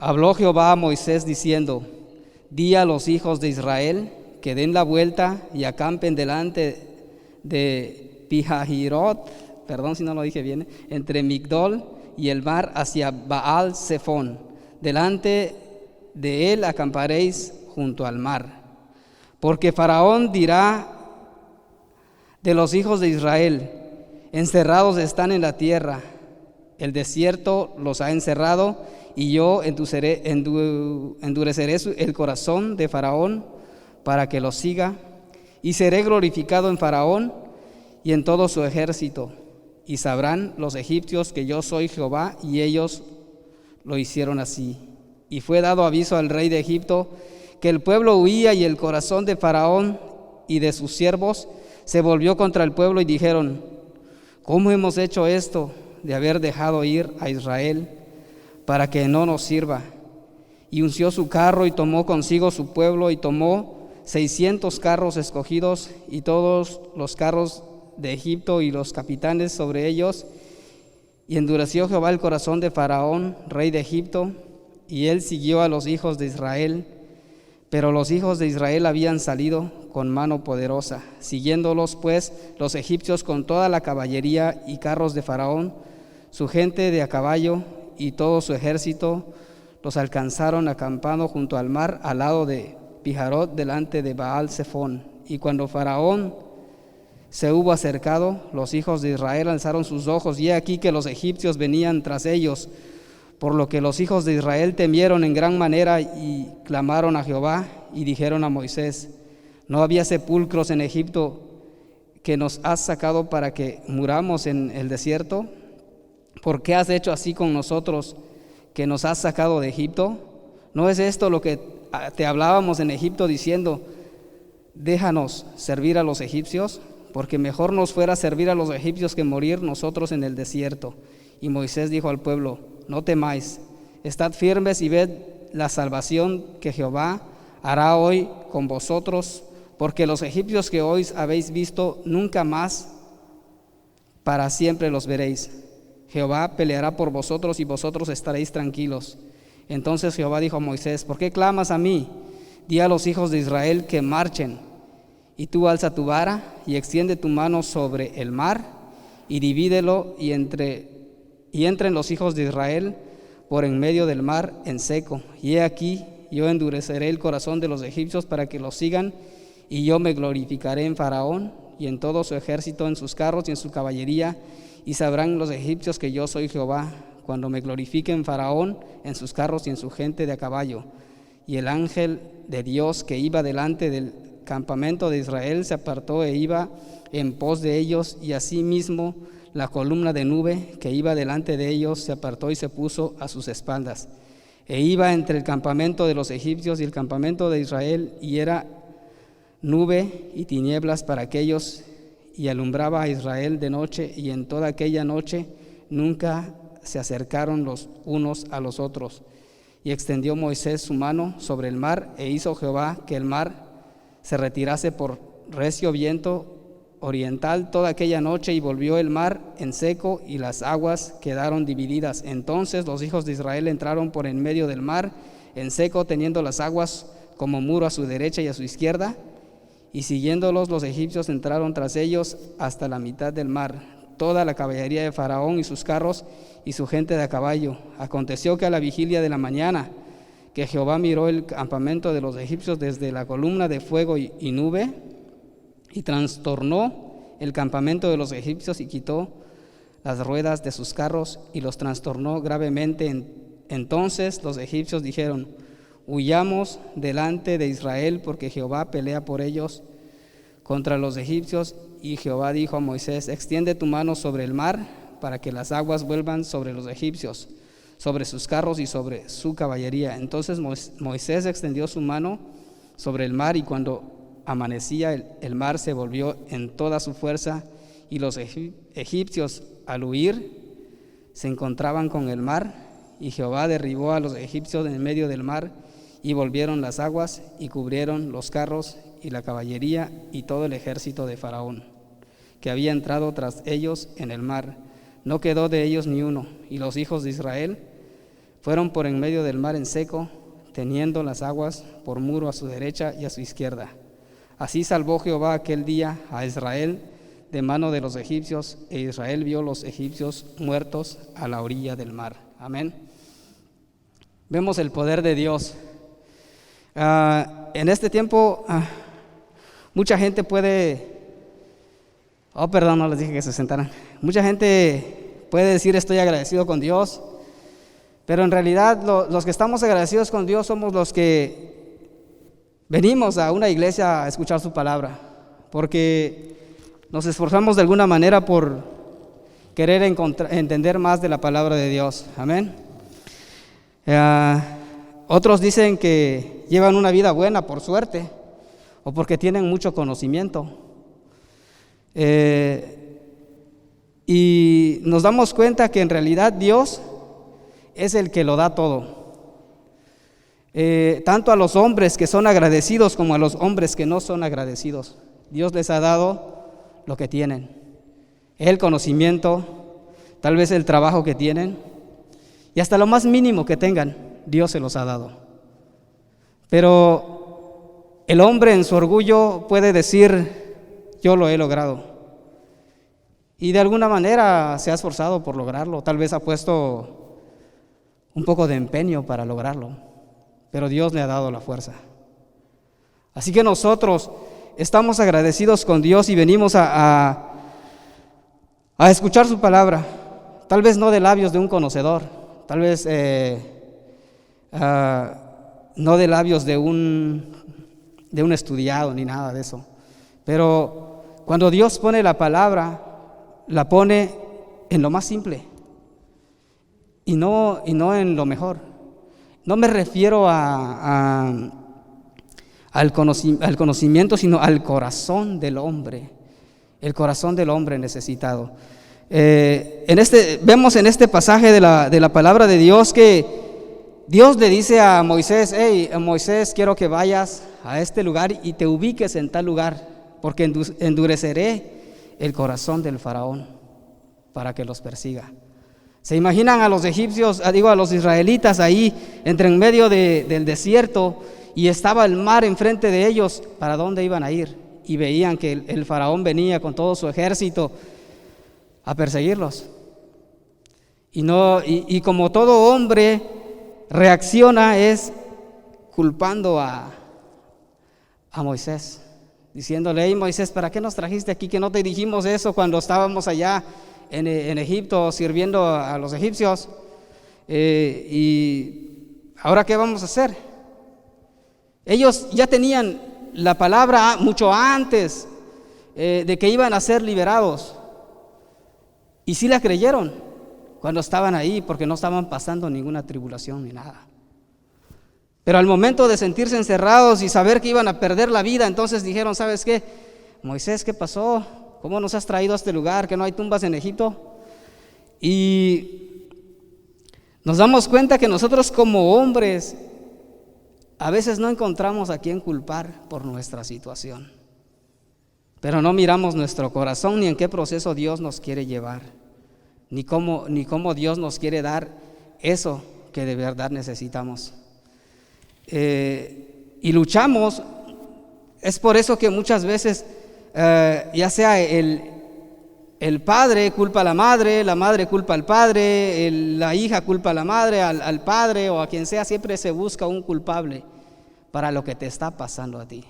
Habló Jehová a Moisés diciendo: Di a los hijos de Israel que den la vuelta y acampen delante de Pihahirot, perdón si no lo dije bien, entre Migdol y el mar hacia Baal Zephón. Delante de él acamparéis junto al mar. Porque Faraón dirá de los hijos de Israel: encerrados están en la tierra, el desierto los ha encerrado, y yo endureceré el corazón de Faraón para que los siga, y seré glorificado en Faraón y en todo su ejército, y sabrán los egipcios que yo soy Jehová. Y ellos lo hicieron así. Y fue dado aviso al rey de Egipto que el pueblo huía, y el corazón de Faraón y de sus siervos se volvió contra el pueblo, y dijeron: ¿cómo hemos hecho esto de haber dejado ir a Israel para que no nos sirva? Y unció su carro y tomó consigo su pueblo, y tomó 600 carros escogidos y todos los carros de Egipto y los capitanes sobre ellos. Y endureció Jehová el corazón de Faraón, rey de Egipto, y él siguió a los hijos de Israel. Pero los hijos de Israel habían salido con mano poderosa, siguiéndolos pues los egipcios con toda la caballería y carros de Faraón, su gente de a caballo y todo su ejército. Los alcanzaron acampando junto al mar, al lado de Pijarot, delante de Baal Zephón. Y cuando Faraón se hubo acercado, los hijos de Israel alzaron sus ojos, y he aquí que los egipcios venían tras ellos, por lo que los hijos de Israel temieron en gran manera y clamaron a Jehová y dijeron a Moisés: ¿no había sepulcros en Egipto que nos has sacado para que muramos en el desierto? ¿Por qué has hecho así con nosotros, que nos has sacado de Egipto? ¿No es esto lo que te hablábamos en Egipto, diciendo: déjanos servir a los egipcios? Porque mejor nos fuera servir a los egipcios que morir nosotros en el desierto. Y Moisés dijo al pueblo: no temáis, estad firmes y ved la salvación que Jehová hará hoy con vosotros, porque los egipcios que hoy habéis visto, nunca más para siempre los veréis. Jehová peleará por vosotros y vosotros estaréis tranquilos. Entonces Jehová dijo a Moisés: ¿por qué clamas a mí? Di a los hijos de Israel que marchen. Y tú alza tu vara y extiende tu mano sobre el mar y divídelo, y entren los hijos de Israel por en medio del mar en seco. Y he aquí, yo endureceré el corazón de los egipcios para que los sigan, y yo me glorificaré en Faraón y en todo su ejército, en sus carros y en su caballería. Y sabrán los egipcios que yo soy Jehová, cuando me glorifique en Faraón, en sus carros y en su gente de a caballo. Y el ángel de Dios que iba delante del campamento de Israel se apartó e iba en pos de ellos, y asimismo la columna de nube que iba delante de ellos se apartó y se puso a sus espaldas. E iba entre el campamento de los egipcios y el campamento de Israel, y era nube y tinieblas para aquellos, y alumbraba a Israel de noche, y en toda aquella noche nunca se acercaron los unos a los otros. Y extendió Moisés su mano sobre el mar, e hizo Jehová que el mar se retirase por recio viento oriental toda aquella noche, y volvió el mar en seco, y las aguas quedaron divididas. Entonces los hijos de Israel entraron por en medio del mar en seco, teniendo las aguas como muro a su derecha y a su izquierda, y siguiéndolos los egipcios entraron tras ellos hasta la mitad del mar, toda la caballería de Faraón y sus carros y su gente de a caballo. Aconteció que a la vigilia de la mañana, que Jehová miró el campamento de los egipcios desde la columna de fuego y nube, y trastornó el campamento de los egipcios, y quitó las ruedas de sus carros y los trastornó gravemente. Entonces los egipcios dijeron: huyamos delante de Israel, porque Jehová pelea por ellos contra los egipcios. Y Jehová dijo a Moisés: extiende tu mano sobre el mar, para que las aguas vuelvan sobre los egipcios, sobre sus carros y sobre su caballería. Entonces Moisés extendió su mano sobre el mar, y cuando amanecía el mar se volvió en toda su fuerza, y los egipcios al huir se encontraban con el mar, y Jehová derribó a los egipcios en medio del mar, y volvieron las aguas y cubrieron los carros y la caballería y todo el ejército de Faraón, que había entrado tras ellos en el mar. No quedó de ellos ni uno, y los hijos de Israel Fueron por en medio del mar en seco, teniendo las aguas por muro a su derecha y a su izquierda. Así salvó Jehová aquel día a Israel de mano de los egipcios, e Israel vio los egipcios muertos a la orilla del mar. Amén. Vemos el poder de Dios. En este tiempo, mucha gente no les dije que se sentaran. Mucha gente puede decir estoy agradecido con Dios, pero en realidad los que estamos agradecidos con Dios somos los que venimos a una iglesia a escuchar su palabra, porque nos esforzamos de alguna manera por querer entender más de la palabra de Dios. Amén. Otros dicen que llevan una vida buena por suerte o porque tienen mucho conocimiento. Y nos damos cuenta que en realidad Dios es el que lo da todo. Tanto a los hombres que son agradecidos como a los hombres que no son agradecidos. Dios les ha dado lo que tienen. El conocimiento, tal vez el trabajo que tienen y hasta lo más mínimo que tengan, Dios se los ha dado. Pero el hombre en su orgullo puede decir, yo lo he logrado. Y de alguna manera se ha esforzado por lograrlo, tal vez ha puesto un poco de empeño para lograrlo, pero Dios le ha dado la fuerza. Así que nosotros estamos agradecidos con Dios y venimos a escuchar su palabra, tal vez no de labios de un conocedor, tal vez no de labios de un estudiado ni nada de eso, pero cuando Dios pone la palabra, la pone en lo más simple y no en lo mejor. No me refiero al conocimiento, sino al corazón del hombre, el corazón del hombre necesitado. Vemos en este pasaje de la palabra de Dios que Dios le dice a Moisés, hey, Moisés, quiero que vayas a este lugar y te ubiques en tal lugar, porque endureceré el corazón del faraón para que los persiga. ¿Se imaginan a los egipcios, a los israelitas ahí en medio del desierto y estaba el mar enfrente de ellos? ¿Para dónde iban a ir? Y veían que el faraón venía con todo su ejército a perseguirlos. Y como todo hombre reacciona es culpando a Moisés, diciéndole, hey Moisés, ¿para qué nos trajiste aquí? Que no te dijimos eso cuando estábamos allá en Egipto sirviendo a los egipcios. ¿Y ahora qué vamos a hacer? Ellos ya tenían la palabra mucho antes de que iban a ser liberados. Y sí la creyeron cuando estaban ahí, porque no estaban pasando ninguna tribulación ni nada. Pero al momento de sentirse encerrados y saber que iban a perder la vida, entonces dijeron, ¿sabes qué? Moisés, ¿qué pasó? ¿Cómo nos has traído a este lugar? ¿Que no hay tumbas en Egipto? Y nos damos cuenta que nosotros como hombres a veces no encontramos a quién culpar por nuestra situación, pero no miramos nuestro corazón ni en qué proceso Dios nos quiere llevar, ni cómo Dios nos quiere dar eso que de verdad necesitamos. Y luchamos. Es por eso que muchas veces ya sea el padre culpa a la madre culpa al padre, la hija culpa a la madre, al padre o a quien sea, siempre se busca un culpable para lo que te está pasando a ti,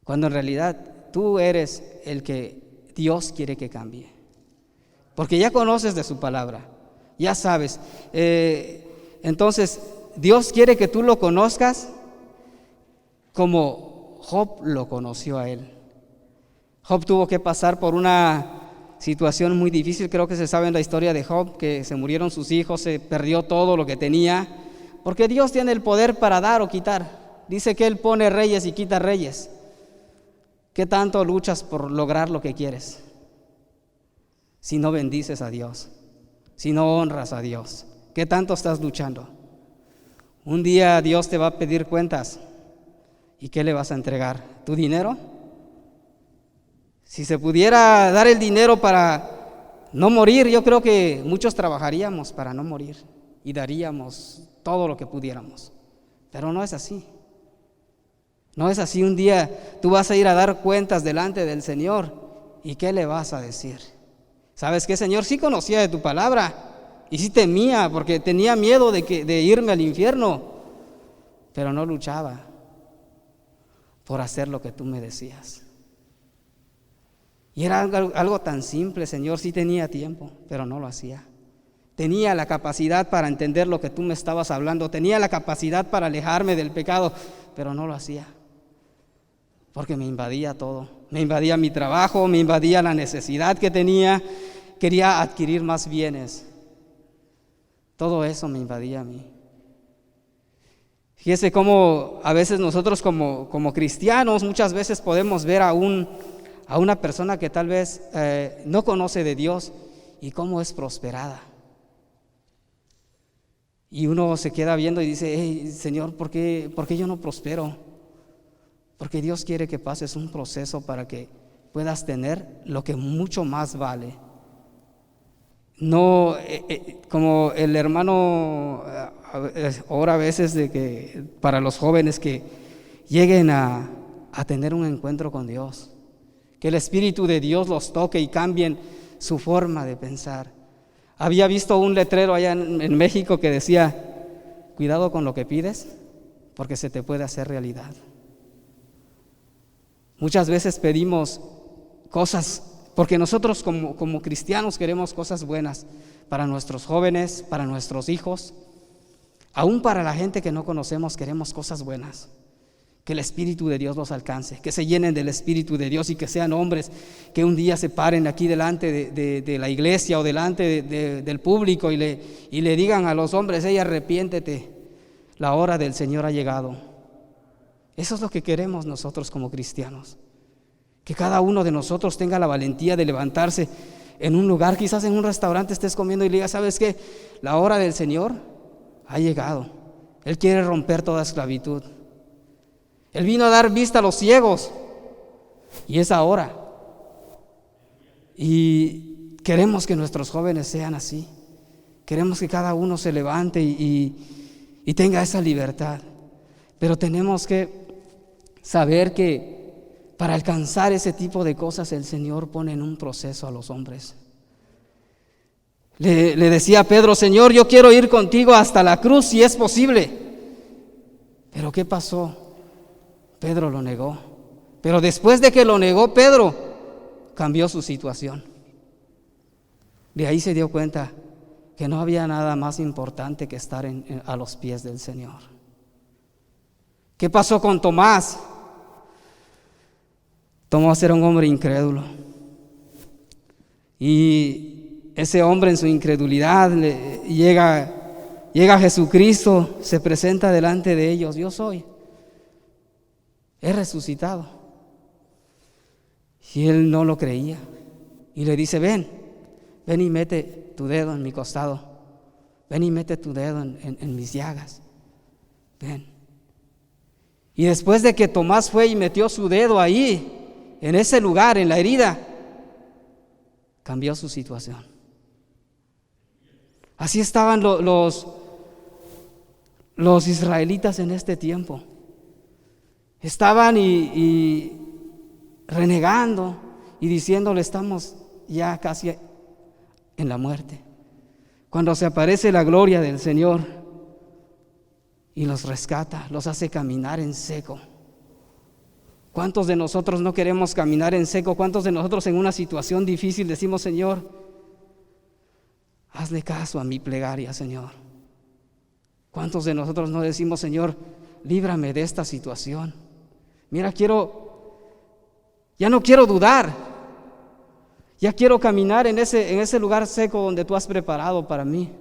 cuando en realidad tú eres el que Dios quiere que cambie, porque ya conoces de su palabra, ya sabes. Entonces Dios quiere que tú lo conozcas como Job lo conoció a él. Job tuvo que pasar por una situación muy difícil. Creo que se sabe en la historia de Job que se murieron sus hijos, se perdió todo lo que tenía, porque Dios tiene el poder para dar o quitar. Dice que Él pone reyes y quita reyes. ¿Qué tanto luchas por lograr lo que quieres si no bendices a Dios, si no honras a Dios? ¿Qué tanto estás luchando? Un día Dios te va a pedir cuentas. ¿Y qué le vas a entregar? ¿Tu dinero? Si se pudiera dar el dinero para no morir, yo creo que muchos trabajaríamos para no morir. y daríamos todo lo que pudiéramos. Pero no es así. No es así. Un día tú vas a ir a dar cuentas delante del Señor. ¿Y qué le vas a decir? ¿Sabes qué, Señor? Sí conocía de tu palabra y sí temía porque tenía miedo de irme al infierno, pero no luchaba por hacer lo que tú me decías. Y era algo tan simple, Señor. Sí tenía tiempo, pero no lo hacía. Tenía la capacidad para entender lo que tú me estabas hablando. Tenía la capacidad para alejarme del pecado, pero no lo hacía. Porque me invadía todo. Me invadía mi trabajo, me invadía la necesidad que tenía. Quería adquirir más bienes. Todo eso me invadía a mí. Fíjese cómo a veces nosotros como cristianos muchas veces podemos ver a una persona que tal vez no conoce de Dios y cómo es prosperada. Y uno se queda viendo y dice, hey, Señor, ¿por qué yo no prospero? Porque Dios quiere que pases un proceso para que puedas tener lo que mucho más vale. No, como el hermano ora a veces de que para los jóvenes que lleguen a tener un encuentro con Dios, que el Espíritu de Dios los toque y cambien su forma de pensar. Había visto un letrero allá en México que decía, cuidado con lo que pides, porque se te puede hacer realidad. Muchas veces pedimos cosas, porque nosotros como cristianos queremos cosas buenas para nuestros jóvenes, para nuestros hijos, aún para la gente que no conocemos queremos cosas buenas. Que el Espíritu de Dios los alcance, que se llenen del Espíritu de Dios y que sean hombres que un día se paren aquí delante de la iglesia o delante del público y le digan a los hombres, hey, arrepiéntete, la hora del Señor ha llegado. Eso es lo que queremos nosotros como cristianos, que cada uno de nosotros tenga la valentía de levantarse en un lugar, quizás en un restaurante estés comiendo y le digas, ¿sabes qué? La hora del Señor ha llegado. Él quiere romper toda esclavitud. Él vino a dar vista a los ciegos y es ahora. Y queremos que nuestros jóvenes sean así. Queremos que cada uno se levante y tenga esa libertad. Pero tenemos que saber que para alcanzar ese tipo de cosas el Señor pone en un proceso a los hombres. Le decía a Pedro, Señor, yo quiero ir contigo hasta la cruz si es posible. Pero ¿qué pasó? Pedro lo negó. Pero después de que lo negó Pedro, cambió su situación. De ahí se dio cuenta que no había nada más importante que estar a los pies del Señor. ¿Qué pasó con Tomás? Tomás era un hombre incrédulo. Y ese hombre en su incredulidad llega a Jesucristo, se presenta delante de ellos. Yo soy. He resucitado. Y él no lo creía. Y le dice, ven y mete tu dedo en mi costado. Ven y mete tu dedo en mis llagas. Ven. Y después de que Tomás fue y metió su dedo ahí, en ese lugar, en la herida, cambió su situación. Así estaban los israelitas en este tiempo. Estaban y renegando y diciéndole, estamos ya casi en la muerte. Cuando se aparece la gloria del Señor y los rescata, los hace caminar en seco. ¿Cuántos de nosotros no queremos caminar en seco? ¿Cuántos de nosotros en una situación difícil decimos, Señor, hazle caso a mi plegaria, Señor? ¿Cuántos de nosotros no decimos, Señor, líbrame de esta situación? Mira, ya no quiero dudar, ya quiero caminar en ese lugar seco donde tú has preparado para mí.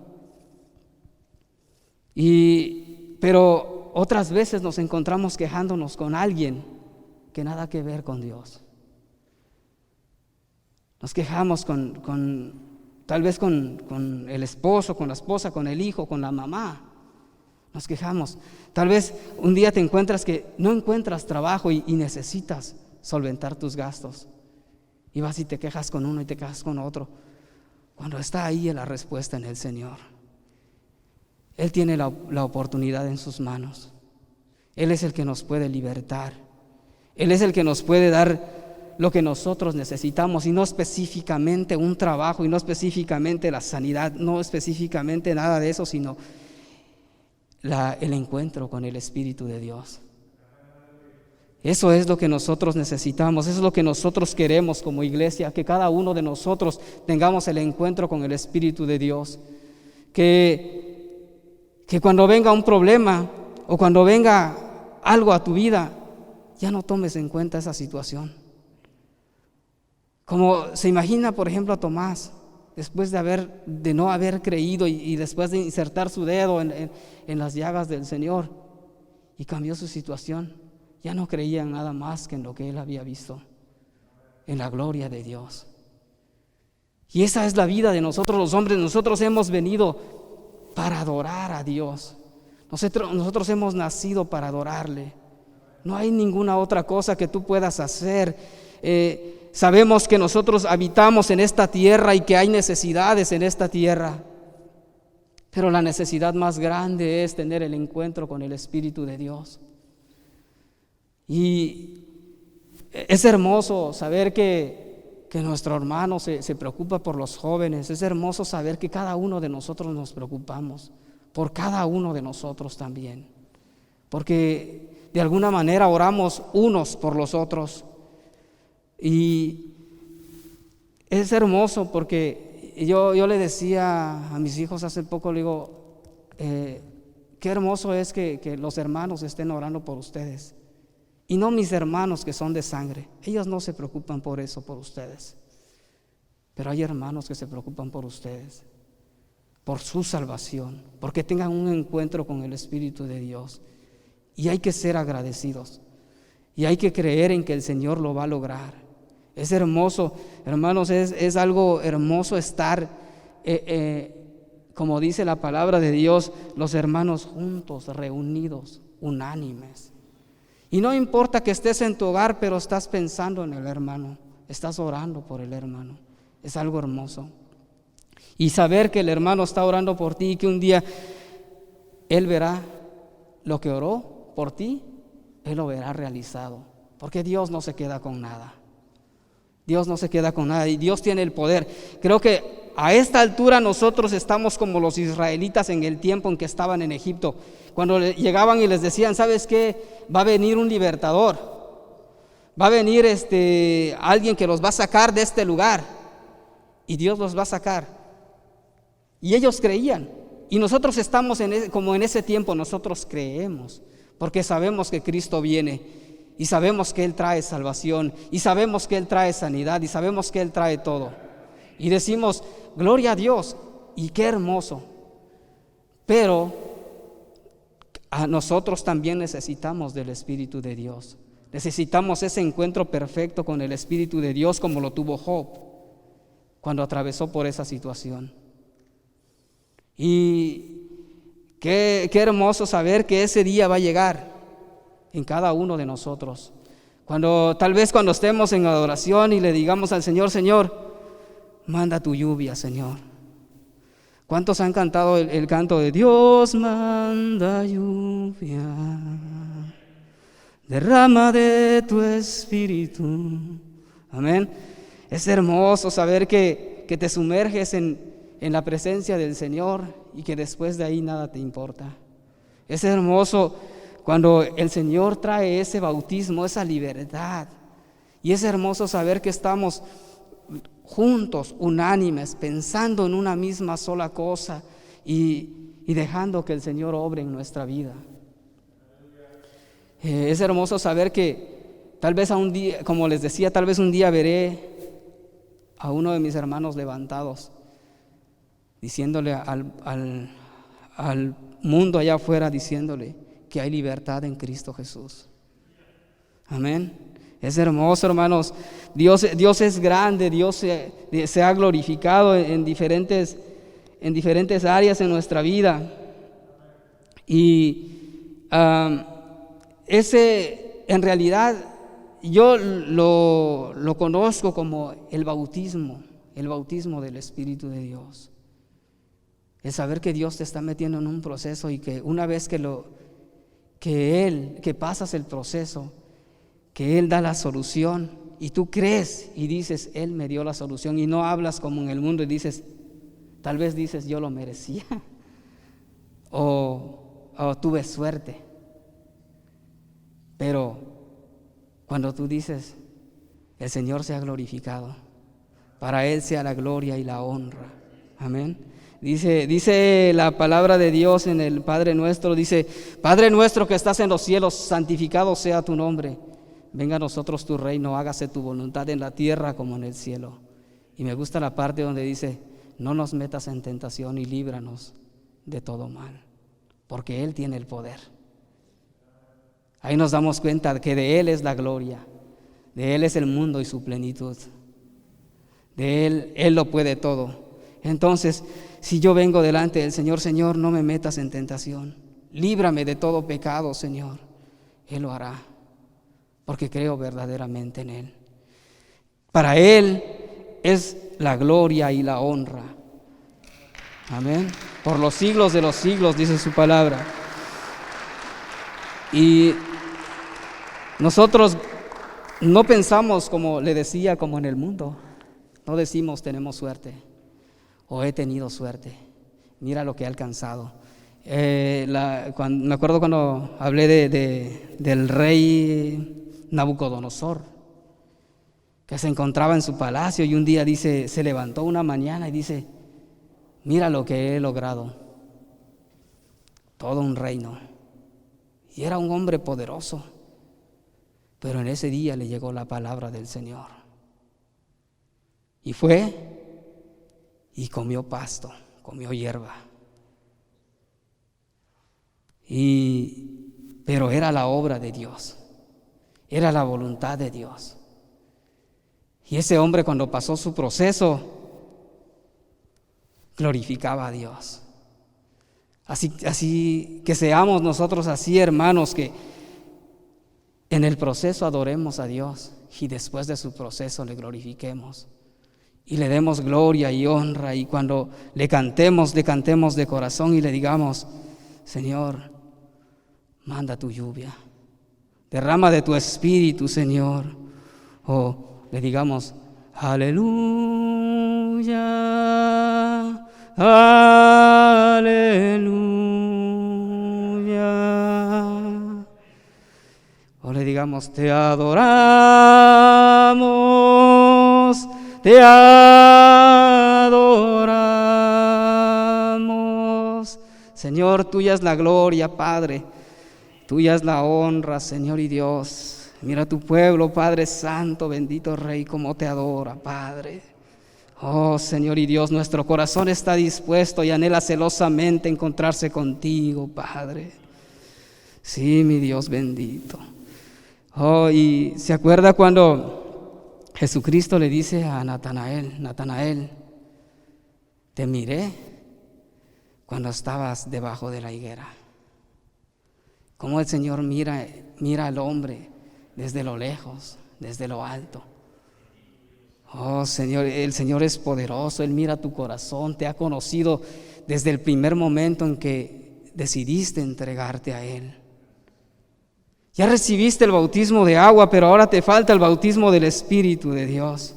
Pero otras veces nos encontramos quejándonos con alguien que nada que ver con Dios. Nos quejamos tal vez con el esposo, con la esposa, con el hijo, con la mamá. Nos quejamos. Tal vez un día te encuentras que no encuentras trabajo y necesitas solventar tus gastos. Y vas y te quejas con uno y te quejas con otro. Cuando está ahí la respuesta en el Señor. Él tiene la oportunidad en sus manos. Él es el que nos puede libertar. Él es el que nos puede dar lo que nosotros necesitamos, y no específicamente un trabajo, y no específicamente la sanidad, no específicamente nada de eso, sino el encuentro con el Espíritu de Dios. Eso es lo que nosotros necesitamos, eso es lo que nosotros queremos como iglesia, que cada uno de nosotros tengamos el encuentro con el Espíritu de Dios. Que cuando venga un problema o cuando venga algo a tu vida, ya no tomes en cuenta esa situación. Como se imagina, por ejemplo, a Tomás, después de no haber creído y después de insertar su dedo en las llagas del Señor, y cambió su situación. Ya no creía en nada más que en lo que él había visto, en la gloria de Dios. Y esa es la vida de nosotros los hombres. Nosotros hemos venido para adorar a Dios. Nosotros hemos nacido para adorarle. No hay ninguna otra cosa que tú puedas hacer. Sabemos que nosotros habitamos en esta tierra y que hay necesidades en esta tierra, pero la necesidad más grande es tener el encuentro con el Espíritu de Dios. Y es hermoso saber que nuestro hermano se preocupa por los jóvenes. Es hermoso saber que cada uno de nosotros nos preocupamos por cada uno de nosotros también, porque de alguna manera oramos unos por los otros. Y es hermoso porque yo le decía a mis hijos hace poco, le digo, qué hermoso es que los hermanos estén orando por ustedes. Y no mis hermanos que son de sangre. Ellos no se preocupan por eso, por ustedes. Pero hay hermanos que se preocupan por ustedes, por su salvación, porque tengan un encuentro con el Espíritu de Dios. Y hay que ser agradecidos. Y hay que creer en que el Señor lo va a lograr. Es hermoso, hermanos, es algo hermoso estar, como dice la palabra de Dios, los hermanos juntos, reunidos, unánimes. Y no importa que estés en tu hogar, pero estás pensando en el hermano, estás orando por el hermano. Es algo hermoso. Y saber que el hermano está orando por ti y que un día él verá lo que oró por ti, él lo verá realizado. Porque Dios no se queda con nada. Dios no se queda con nada y Dios tiene el poder. Creo que a esta altura nosotros estamos como los israelitas en el tiempo en que estaban en Egipto. Cuando llegaban y les decían, ¿sabes qué? Va a venir un libertador, va a venir alguien que los va a sacar de este lugar, y Dios los va a sacar. Y ellos creían, y nosotros estamos como en ese tiempo. Nosotros creemos, porque sabemos que Cristo viene, y sabemos que Él trae salvación, y sabemos que Él trae sanidad, y sabemos que Él trae todo. Y decimos, gloria a Dios, y qué hermoso. Pero a nosotros también necesitamos del Espíritu de Dios. Necesitamos ese encuentro perfecto con el Espíritu de Dios, como lo tuvo Job cuando atravesó por esa situación. Y qué hermoso saber que ese día va a llegar en cada uno de nosotros. Tal vez cuando estemos en adoración y le digamos al Señor, Señor, manda tu lluvia, Señor. ¿Cuántos han cantado el canto de Dios manda lluvia, derrama de tu espíritu? Amén. Es hermoso saber que te sumerges en la presencia del Señor y que después de ahí nada te importa. Es hermoso cuando el Señor trae ese bautismo, esa libertad. Y es hermoso saber que estamos juntos, unánimes, pensando en una misma sola cosa y dejando que el Señor obre en nuestra vida. Es hermoso saber que tal vez un día, como les decía, tal vez un día veré a uno de mis hermanos levantados, diciéndole al mundo allá afuera, diciéndole que hay libertad en Cristo Jesús. Amén. Es hermoso, hermanos. Dios es grande. Dios se ha glorificado en diferentes áreas en nuestra vida. Y en realidad, yo lo conozco como el bautismo del Espíritu de Dios. El saber que Dios te está metiendo en un proceso y que una vez que pasas el proceso, que Él da la solución y tú crees y dices, Él me dio la solución, y no hablas como en el mundo y dices, tal vez dices, yo lo merecía o tuve suerte. Pero cuando tú dices, el Señor sea glorificado, para Él sea la gloria y la honra. Amén. Dice la palabra de Dios en el Padre Nuestro, dice, Padre nuestro que estás en los cielos, santificado sea tu nombre. Venga a nosotros tu reino, hágase tu voluntad en la tierra como en el cielo. Y me gusta la parte donde dice, no nos metas en tentación y líbranos de todo mal, porque Él tiene el poder. Ahí nos damos cuenta que de Él es la gloria, de Él es el mundo y su plenitud, de Él lo puede todo. Entonces, si yo vengo delante del Señor, Señor, no me metas en tentación, líbrame de todo pecado, Señor, Él lo hará, porque creo verdaderamente en Él. Para Él es la gloria y la honra. Amén. Por los siglos de los siglos, dice su palabra. Y nosotros no pensamos, como le decía, como en el mundo. No decimos tenemos suerte o he tenido suerte. Mira lo que he alcanzado. Me acuerdo cuando hablé del rey Nabucodonosor, que se encontraba en su palacio y un día dice, se levantó una mañana y dice, mira lo que he logrado. Todo un reino. Y era un hombre poderoso. Pero en ese día le llegó la palabra del Señor. Y fue y comió pasto, comió hierba. Pero era la obra de Dios, era la voluntad de Dios. Y ese hombre, cuando pasó su proceso, glorificaba a Dios. Así que seamos nosotros así, hermanos, que en el proceso adoremos a Dios y después de su proceso le glorifiquemos y le demos gloria y honra, y cuando le cantemos de corazón y le digamos, Señor, manda tu lluvia, derrama de tu espíritu, Señor, o le digamos, aleluya, aleluya. O le digamos, te adoramos, te adoramos. Señor, tuya es la gloria, Padre, tuya es la honra, Señor y Dios. Mira tu pueblo, Padre Santo, bendito Rey, cómo te adora, Padre. Oh, Señor y Dios, nuestro corazón está dispuesto y anhela celosamente encontrarse contigo, Padre. Sí, mi Dios bendito. Oh, y se acuerda cuando Jesucristo le dice a Natanael, te miré cuando estabas debajo de la higuera. Cómo el Señor mira al hombre desde lo lejos, desde lo alto. Oh, Señor, el Señor es poderoso, Él mira tu corazón, te ha conocido desde el primer momento en que decidiste entregarte a Él. Ya recibiste el bautismo de agua, pero ahora te falta el bautismo del Espíritu de Dios.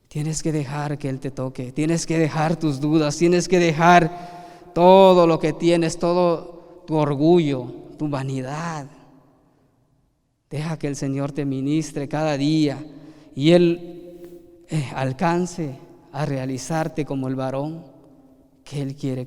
Tienes que dejar que Él te toque, tienes que dejar tus dudas, tienes que dejar todo lo que tienes, todo tu orgullo, tu vanidad. Deja que el Señor te ministre cada día y Él alcance a realizarte como el varón que Él quiere